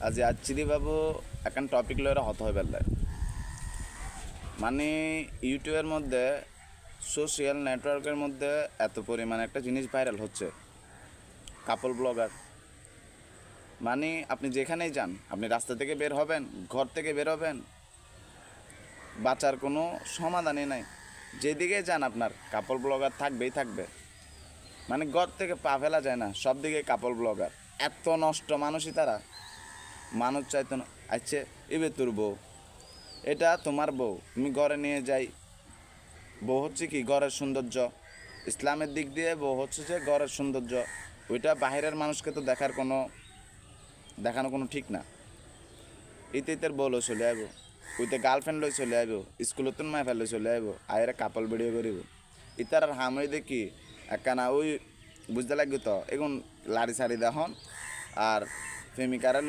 আজি আচ্ছিদি বাবু এখন টপিক লয়ে হত হয়ে পেলে মানে ইউটিউবের মধ্যে সোশ্যাল নেটওয়ার্কের মধ্যে এত পরিমাণ একটা জিনিস ভাইরাল হচ্ছে কাপল ব্লগার। মানে আপনি যেখানেই যান, আপনি রাস্তা থেকে বের হবেন, ঘর থেকে বের হবেন, বাঁচার কোনো সমাধানই নাই। যেদিকে যান আপনার কাপল ব্লগার থাকবেই থাকবে। মানে ঘর থেকে পা ফেলা যায় না, সব দিকে কাপল ব্লগার। এত নষ্ট মানুষই তারা। মানুষ চাইতো না আচ্ছা এবে তোর বউ, এটা তোমার বউ, তুমি ঘরে নিয়ে যাই। বউ হচ্ছে কি ঘরের সৌন্দর্য। ইসলামের দিক দিয়ে বউ হচ্ছে যে ঘরের সৌন্দর্য। ওইটা বাহিরের মানুষকে তো দেখানো কোনো ঠিক না। ইতের বউ লই চলে আইব, ওইতে গার্লফ্রেন্ড লই চলে আইব, স্কুলত মায় ফেলে চলে আইব, আয়ের কাপল ভিডিও করিব। ইতার আর হামই দেখি একখানা ওই বুঝতে লাগবে তো এখন লাড়ি সারি দেখুন আর প্রেমিকারা